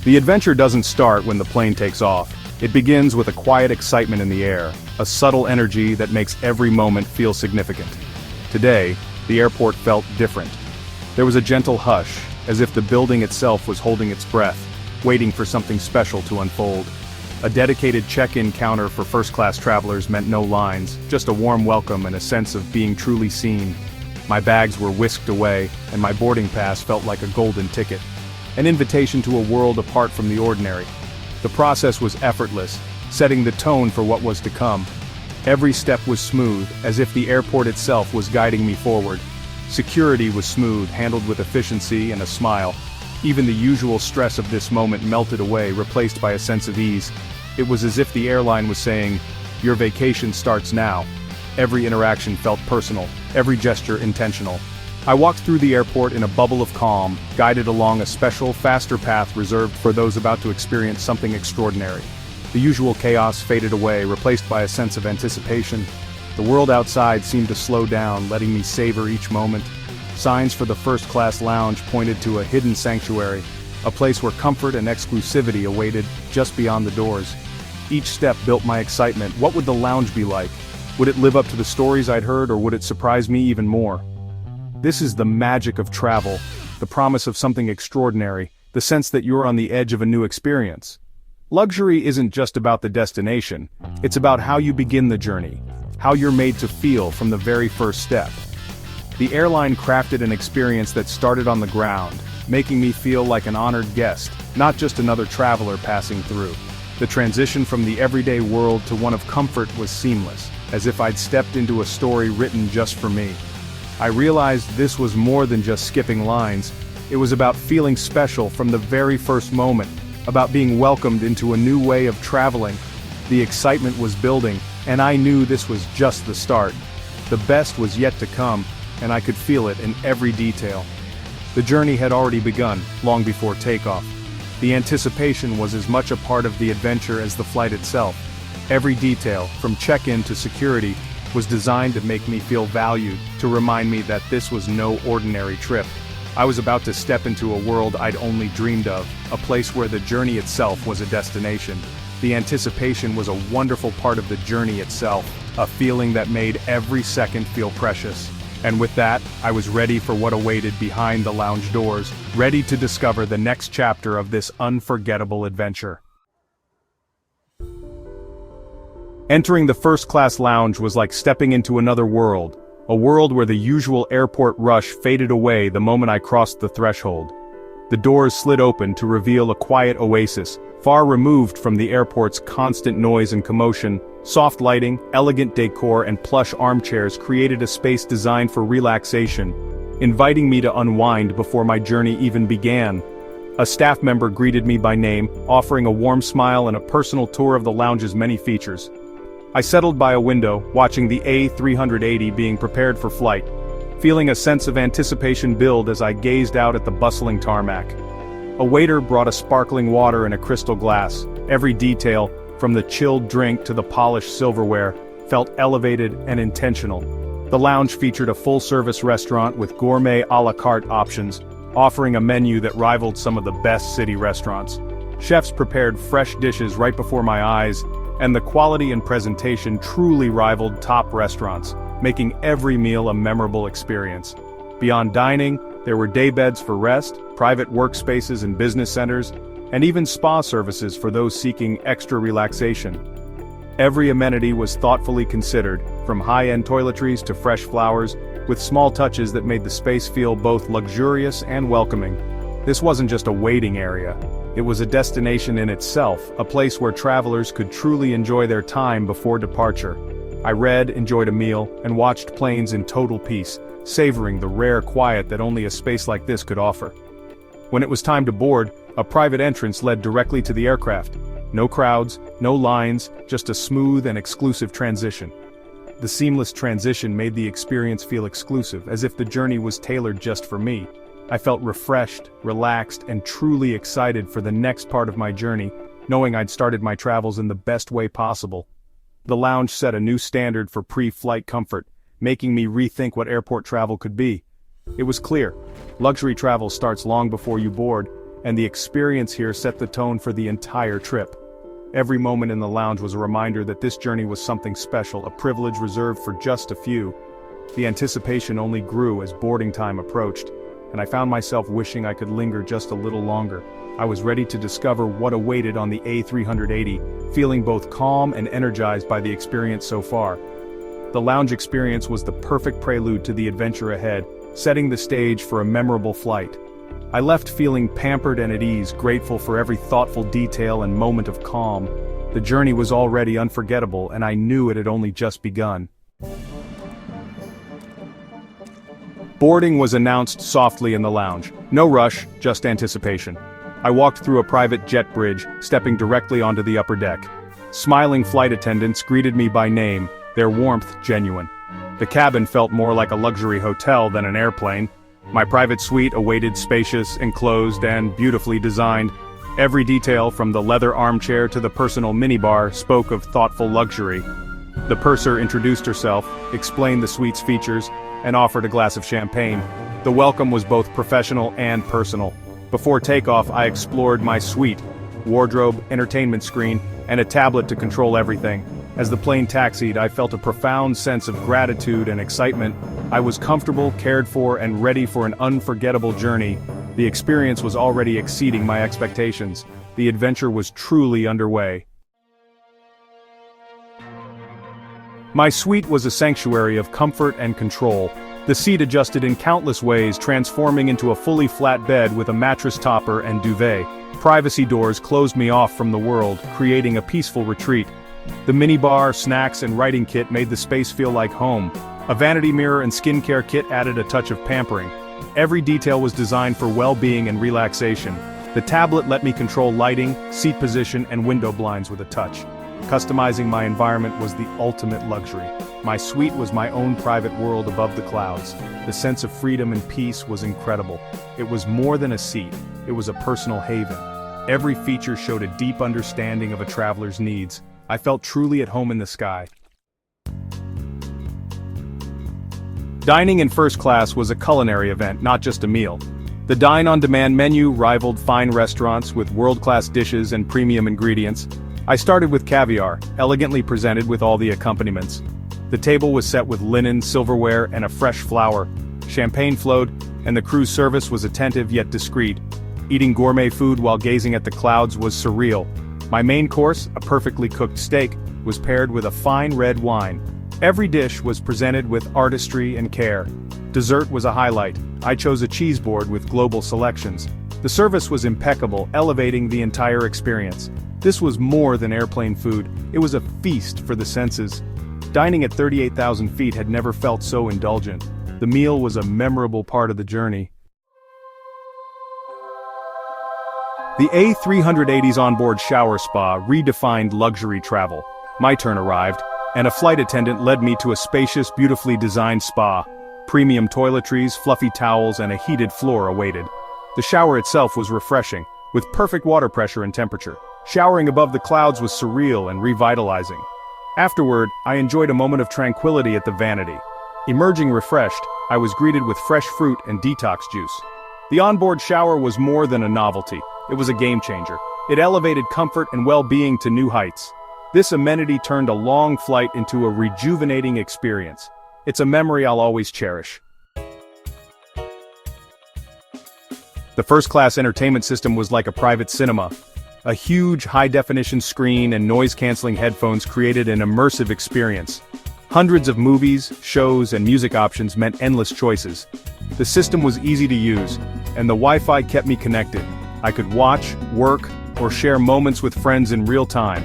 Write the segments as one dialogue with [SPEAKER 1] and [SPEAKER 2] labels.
[SPEAKER 1] The adventure doesn't start when the plane takes off. It begins with a quiet excitement in the air, a subtle energy that makes every moment feel significant. Today, the airport felt different. There was a gentle hush, as if the building itself was holding its breath, waiting for something special to unfold. A dedicated check-in counter for first-class travelers meant no lines, just a warm welcome and a sense of being truly seen. My bags were whisked away, and my boarding pass felt like a golden ticket. An invitation to a world apart from the ordinary. The process was effortless, setting the tone for what was to come. Every step was smooth, as if the airport itself was guiding me forward. Security was smooth, handled with efficiency and a smile. Even the usual stress of this moment melted away, replaced by a sense of ease. It was as if the airline was saying, "Your vacation starts now." Every interaction felt personal, every gesture intentional. I walked through the airport in a bubble of calm, guided along a special, faster path reserved for those about to experience something extraordinary. The usual chaos faded away, replaced by a sense of anticipation. The world outside seemed to slow down, letting me savor each moment. Signs for the first-class lounge pointed to a hidden sanctuary, a place where comfort and exclusivity awaited just beyond the doors. Each step built my excitement. What would the lounge be like? Would it live up to the stories I'd heard, or would it surprise me even more? This is the magic of travel, the promise of something extraordinary, the sense that you're on the edge of a new experience. Luxury isn't just about the destination, it's about how you begin the journey, how you're made to feel from the very first step. The airline crafted an experience that started on the ground, making me feel like an honored guest, not just another traveler passing through. The transition from the everyday world to one of comfort was seamless, as if I'd stepped into a story written just for me. I realized this was more than just skipping lines. It was about feeling special from the very first moment, about being welcomed into a new way of traveling. The excitement was building, and I knew this was just the start. The best was yet to come, and I could feel it in every detail. The journey had already begun, long before takeoff. The anticipation was as much a part of the adventure as the flight itself. Every detail, from check-in to security, was designed to make me feel valued, to remind me that this was no ordinary trip. I was about to step into a world I'd only dreamed of, a place where the journey itself was a destination. The anticipation was a wonderful part of the journey itself, a feeling that made every second feel precious. And with that, I was ready for what awaited behind the lounge doors, ready to discover the next chapter of this unforgettable adventure. Entering the first-class lounge was like stepping into another world, a world where the usual airport rush faded away the moment I crossed the threshold. The doors slid open to reveal a quiet oasis, far removed from the airport's constant noise and commotion. Soft lighting, elegant decor, and plush armchairs created a space designed for relaxation, inviting me to unwind before my journey even began. A staff member greeted me by name, offering a warm smile and a personal tour of the lounge's many features. I settled by a window, watching the A380 being prepared for flight, feeling a sense of anticipation build as I gazed out at the bustling tarmac. A waiter brought a sparkling water in a crystal glass. Every detail, from the chilled drink to the polished silverware, felt elevated and intentional. The lounge featured a full-service restaurant with gourmet a la carte options, offering a menu that rivaled some of the best city restaurants. Chefs prepared fresh dishes right before my eyes, and the quality and presentation truly rivaled top restaurants, making every meal a memorable experience. Beyond dining, there were daybeds for rest, private workspaces and business centers, and even spa services for those seeking extra relaxation. Every amenity was thoughtfully considered, from high-end toiletries to fresh flowers, with small touches that made the space feel both luxurious and welcoming. This wasn't just a waiting area. It was a destination in itself, a place where travelers could truly enjoy their time before departure. I read, enjoyed a meal, and watched planes in total peace, savoring the rare quiet that only a space like this could offer. When it was time to board, a private entrance led directly to the aircraft. No crowds, no lines, just a smooth and exclusive transition. The seamless transition made the experience feel exclusive, as if the journey was tailored just for me. I felt refreshed, relaxed, and truly excited for the next part of my journey, knowing I'd started my travels in the best way possible. The lounge set a new standard for pre-flight comfort, making me rethink what airport travel could be. It was clear, luxury travel starts long before you board, and the experience here set the tone for the entire trip. Every moment in the lounge was a reminder that this journey was something special, a privilege reserved for just a few. The anticipation only grew as boarding time approached, and I found myself wishing I could linger just a little longer. I was ready to discover what awaited on the A380, feeling both calm and energized by the experience so far. The lounge experience was the perfect prelude to the adventure ahead, setting the stage for a memorable flight. I left feeling pampered and at ease, grateful for every thoughtful detail and moment of calm. The journey was already unforgettable, and I knew it had only just begun. Boarding was announced softly in the lounge. No rush, just anticipation. I walked through a private jet bridge, stepping directly onto the upper deck. Smiling flight attendants greeted me by name, their warmth genuine. The cabin felt more like a luxury hotel than an airplane. My private suite awaited, spacious, enclosed, and beautifully designed. Every detail, from the leather armchair to the personal minibar, spoke of thoughtful luxury. The purser introduced herself, explained the suite's features, and offered a glass of champagne. The welcome was both professional and personal. Before takeoff, I explored my suite, wardrobe, entertainment screen, and a tablet to control everything. As the plane taxied, I felt a profound sense of gratitude and excitement. I was comfortable, cared for, and ready for an unforgettable journey. The experience was already exceeding my expectations. The adventure was truly underway. My suite was a sanctuary of comfort and control. The seat adjusted in countless ways, transforming into a fully flat bed with a mattress topper and duvet. Privacy doors closed me off from the world, creating a peaceful retreat. The minibar, snacks, and writing kit made the space feel like home. A vanity mirror and skincare kit added a touch of pampering. Every detail was designed for well-being and relaxation. The tablet let me control lighting, seat position, and window blinds with a touch. Customizing my environment was the ultimate luxury. My suite was my own private world above the clouds. The sense of freedom and peace was incredible. It was more than a seat, it was a personal haven. Every feature showed a deep understanding of a traveler's needs. I felt truly at home in the sky. Dining in first class was a culinary event, not just a meal. The dine-on-demand menu rivaled fine restaurants with world-class dishes and premium ingredients. I started with caviar, elegantly presented with all the accompaniments. The table was set with linen, silverware, and a fresh flower. Champagne flowed, and the cruise service was attentive yet discreet. Eating gourmet food while gazing at the clouds was surreal. My main course, a perfectly cooked steak, was paired with a fine red wine. Every dish was presented with artistry and care. Dessert was a highlight. I chose a cheese board with global selections. The service was impeccable, elevating the entire experience. This was more than airplane food, it was a feast for the senses. Dining at 38,000 feet had never felt so indulgent. The meal was a memorable part of the journey. The A380's onboard shower spa redefined luxury travel. My turn arrived, and a flight attendant led me to a spacious, beautifully designed spa. Premium toiletries, fluffy towels, and a heated floor awaited. The shower itself was refreshing, with perfect water pressure and temperature. Showering above the clouds was surreal and revitalizing. Afterward, I enjoyed a moment of tranquility at the vanity. Emerging refreshed, I was greeted with fresh fruit and detox juice. The onboard shower was more than a novelty, it was a game-changer. It elevated comfort and well-being to new heights. This amenity turned a long flight into a rejuvenating experience. It's a memory I'll always cherish. The first-class entertainment system was like a private cinema. A huge, high-definition screen and noise-canceling headphones created an immersive experience. Hundreds of movies, shows, and music options meant endless choices. The system was easy to use, and the Wi-Fi kept me connected. I could watch, work, or share moments with friends in real time.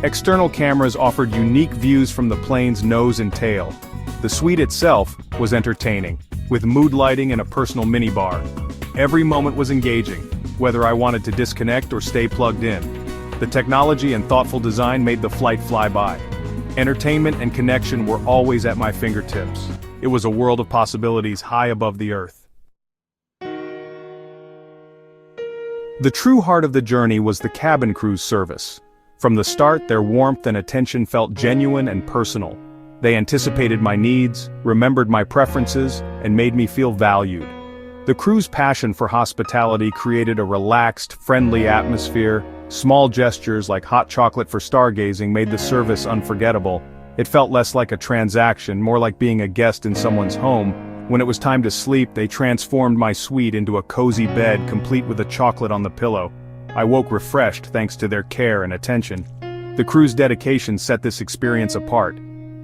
[SPEAKER 1] External cameras offered unique views from the plane's nose and tail. The suite itself was entertaining, with mood lighting and a personal minibar. Every moment was engaging, whether I wanted to disconnect or stay plugged in. The technology and thoughtful design made the flight fly by. Entertainment and connection were always at my fingertips. It was a world of possibilities high above the earth. The true heart of the journey was the cabin cruise service. From the start, their warmth and attention felt genuine and personal. They anticipated my needs, remembered my preferences, and made me feel valued. The crew's passion for hospitality created a relaxed, friendly atmosphere. Small gestures like hot chocolate for stargazing made the service unforgettable. It felt less like a transaction, more like being a guest in someone's home. When it was time to sleep, they transformed my suite into a cozy bed complete with a chocolate on the pillow. I woke refreshed thanks to their care and attention. The crew's dedication set this experience apart.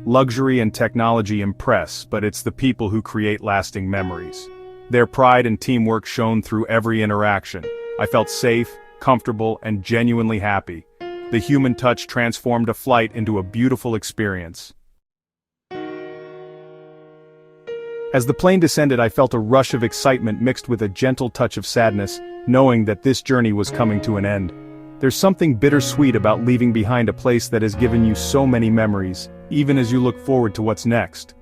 [SPEAKER 1] Luxury and technology impress, but it's the people who create lasting memories. Their pride and teamwork shone through every interaction. I felt safe, comfortable, and genuinely happy. The human touch transformed a flight into a beautiful experience. As the plane descended, I felt a rush of excitement mixed with a gentle touch of sadness, knowing that this journey was coming to an end. There's something bittersweet about leaving behind a place that has given you so many memories, even as you look forward to what's next.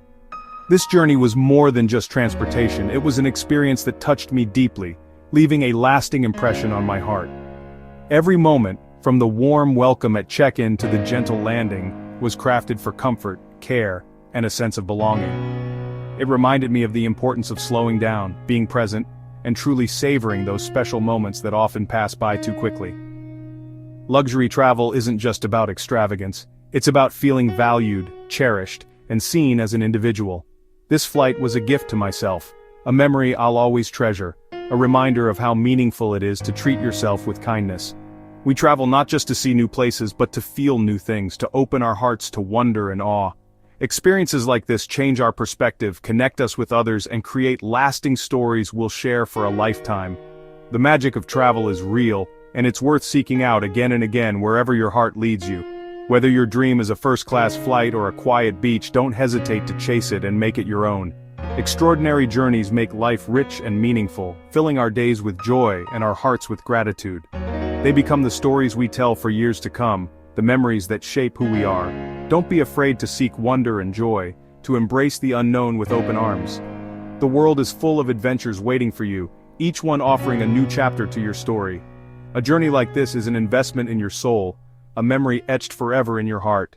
[SPEAKER 1] This journey was more than just transportation. It was an experience that touched me deeply, leaving a lasting impression on my heart. Every moment, from the warm welcome at check-in to the gentle landing, was crafted for comfort, care, and a sense of belonging. It reminded me of the importance of slowing down, being present, and truly savoring those special moments that often pass by too quickly. Luxury travel isn't just about extravagance, it's about feeling valued, cherished, and seen as an individual. This flight was a gift to myself, a memory I'll always treasure, a reminder of how meaningful it is to treat yourself with kindness. We travel not just to see new places but to feel new things, to open our hearts to wonder and awe. Experiences like this change our perspective, connect us with others, and create lasting stories we'll share for a lifetime. The magic of travel is real, and it's worth seeking out again and again wherever your heart leads you. Whether your dream is a first-class flight or a quiet beach, don't hesitate to chase it and make it your own. Extraordinary journeys make life rich and meaningful, filling our days with joy and our hearts with gratitude. They become the stories we tell for years to come, the memories that shape who we are. Don't be afraid to seek wonder and joy, to embrace the unknown with open arms. The world is full of adventures waiting for you, each one offering a new chapter to your story. A journey like this is an investment in your soul, a memory etched forever in your heart.